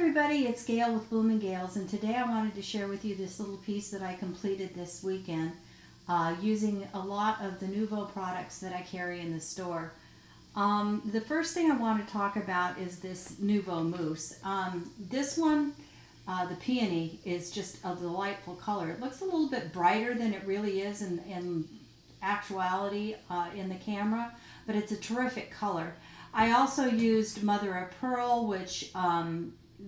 everybody, it's Gail with Bloomingayls, and today I wanted to share with you this little piece that I completed this weekend using a lot of the NUVO products that I carry in the store. The first thing I want to talk about is this NUVO mousse. This one, the peony, is just a delightful color. It looks a little bit brighter than it really is in actuality in the camera, but it's a terrific color. I also used Mother of Pearl, which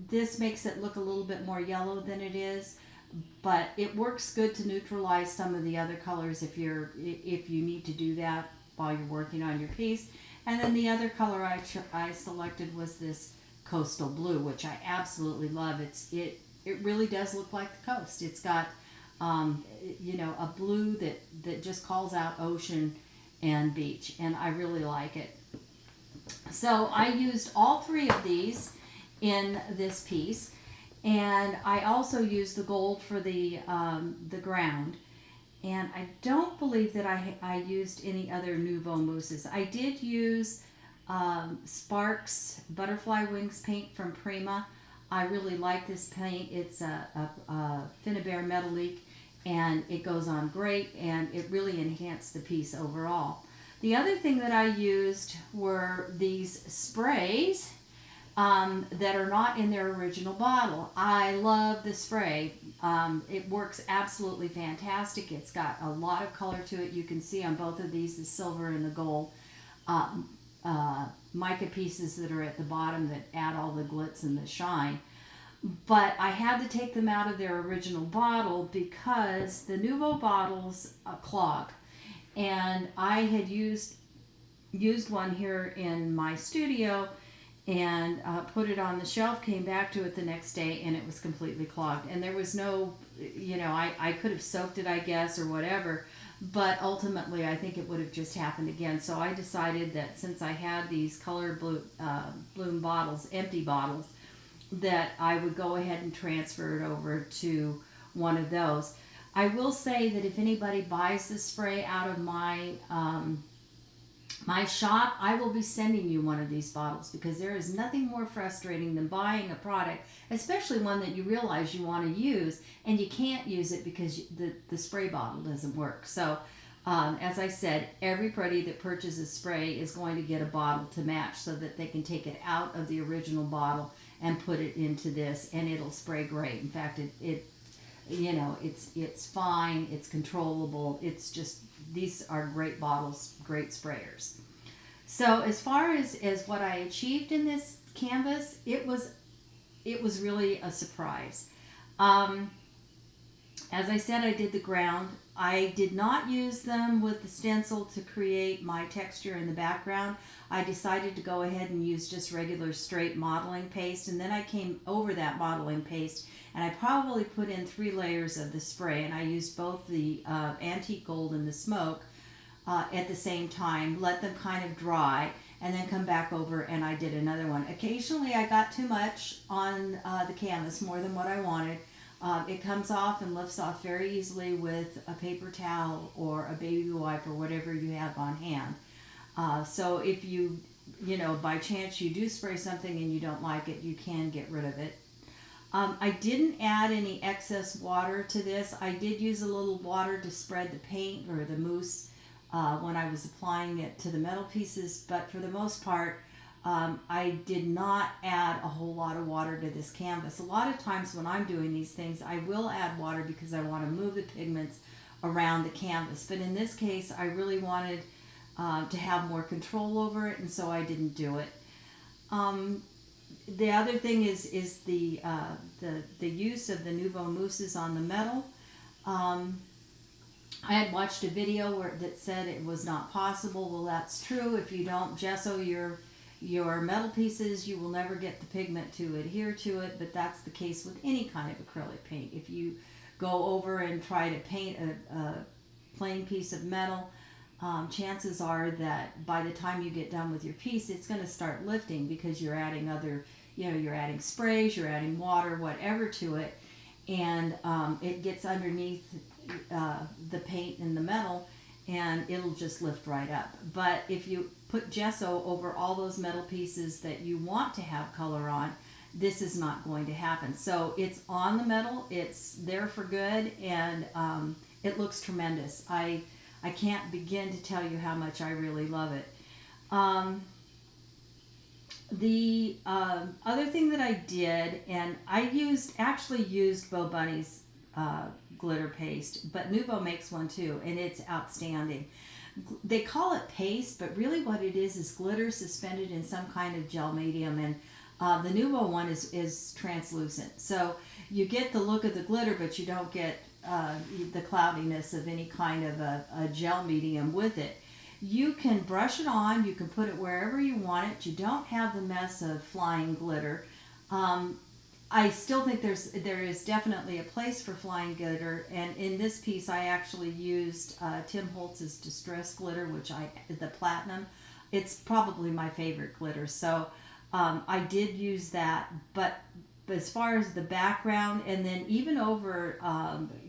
this makes it look a little bit more yellow than it is, but it works good to neutralize some of the other colors if you need to do that while you're working on your piece. And then the other color I selected was this Coastal Blue, which I absolutely love. It really does look like the coast. It's got a blue that just calls out ocean and beach, and I really like it. So I used all three of these in this piece, and I also used the gold for the ground. And I don't believe that I used any other NUVO mousses. I did use Sparks Butterfly Wings paint from Prima. I really like this paint. It's a Finnabair Metallique, and it goes on great, and it really enhanced the piece overall. The other thing that I used were these sprays that are not in their original bottle. I love the spray. It works absolutely fantastic. It's got a lot of color to it. You can see on both of these the silver and the gold mica pieces that are at the bottom that add all the glitz and the shine. But I had to take them out of their original bottle because the NUVO bottles clog. And I had used one here in my studio and put it on the shelf, came back to it the next day, and it was completely clogged. And there was no, I could have soaked it, I guess, or whatever, but ultimately I think it would have just happened again. So I decided that since I had these color bloom bottles, empty bottles, that I would go ahead and transfer it over to one of those. I will say that if anybody buys the spray out of my my shop, I will be sending you one of these bottles, because there is nothing more frustrating than buying a product, especially one that you realize you want to use and you can't use it because the spray bottle doesn't work. So as I said, everybody that purchases spray is going to get a bottle to match so that they can take it out of the original bottle and put it into this, and it'll spray great. In fact, it's fine, it's controllable, it's just, these are great bottles, great sprayers. So as far as what I achieved in this canvas, it was really a surprise. As I said, I did the ground. I did not use them with the stencil to create my texture in the background. I decided to go ahead and use just regular straight modeling paste, and then I came over that modeling paste and I probably put in 3 layers of the spray, and I used both the antique gold and the smoke at the same time, let them kind of dry, and then come back over and I did another one. Occasionally I got too much on the canvas, more than what I wanted. It comes off and lifts off very easily with a paper towel or a baby wipe or whatever you have on hand. So if you by chance you do spray something and you don't like it, you can get rid of it. I didn't add any excess water to this. I did use a little water to spread the paint or the mousse when I was applying it to the metal pieces, but for the most part, I did not add a whole lot of water to this canvas. A lot of times when I'm doing these things, I will add water because I want to move the pigments around the canvas. But in this case, I really wanted to have more control over it, and so I didn't do it. The other thing is the use of the NUVO mousses on the metal. I had watched a video that said it was not possible. Well, that's true. If you don't gesso your metal pieces, you will never get the pigment to adhere to it, but that's the case with any kind of acrylic paint. If you go over and try to paint a plain piece of metal, chances are that by the time you get done with your piece, it's going to start lifting because you're adding you're adding sprays, you're adding water, whatever to it, and it gets underneath the paint and the metal, and it'll just lift right up. But if you put gesso over all those metal pieces that you want to have color on, this is not going to happen. So it's on the metal, it's there for good, and it looks tremendous. I can't begin to tell you how much I really love it. The other thing that I did, and I actually used Bo Bunny's glitter paste, but NUVO makes one too, and it's outstanding. They call it paste, but really what it is glitter suspended in some kind of gel medium, and the NUVO one is translucent. So you get the look of the glitter, but you don't get the cloudiness of any kind of a gel medium with it. You can brush it on, you can put it wherever you want it. You don't have the mess of flying glitter. I still think there is definitely a place for flying glitter, and in this piece I actually used Tim Holtz's Distress Glitter, the platinum. It's probably my favorite glitter, so I did use that. But as far as the background, and then even over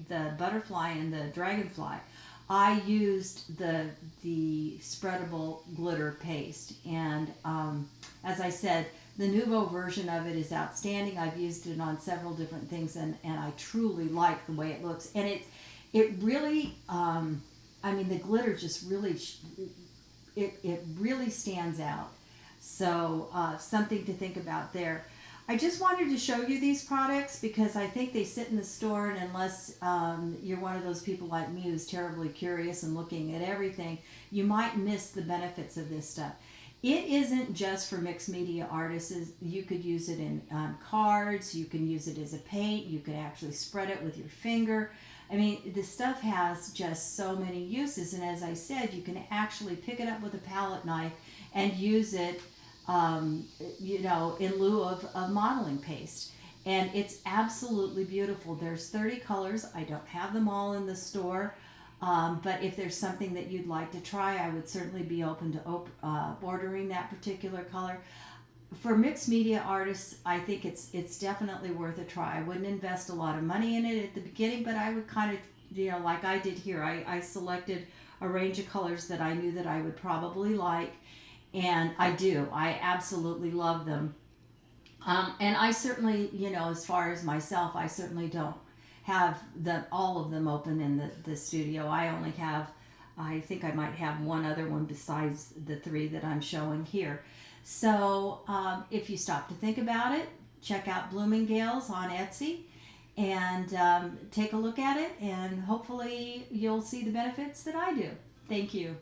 the butterfly and the dragonfly, I used the spreadable glitter paste, and as I said, the NUVO version of it is outstanding. I've used it on several different things, and I truly like the way it looks. And it really, I mean, the glitter just really, it really stands out. So something to think about there. I just wanted to show you these products because I think they sit in the store, and unless you're one of those people like me who's terribly curious and looking at everything, you might miss the benefits of this stuff. It isn't just for mixed media artists. You could use it in cards, you can use it as a paint, you could actually spread it with your finger. I mean, this stuff has just so many uses, and as I said, you can actually pick it up with a palette knife and use it in lieu of modeling paste. And it's absolutely beautiful. There's 30 colors. I don't have them all in the store. But if there's something that you'd like to try, I would certainly be open to ordering that particular color. For mixed media artists, I think it's definitely worth a try. I wouldn't invest a lot of money in it at the beginning, but I would kind of, like I did here, I selected a range of colors that I knew that I would probably like, and I absolutely love them. And I certainly, as far as myself, I certainly don't have all of them open in the studio. I think I might have one other one besides the 3 that I'm showing here. So if you stop to think about it, check out Bloomingayls on Etsy and take a look at it, and hopefully you'll see the benefits that I do. Thank you.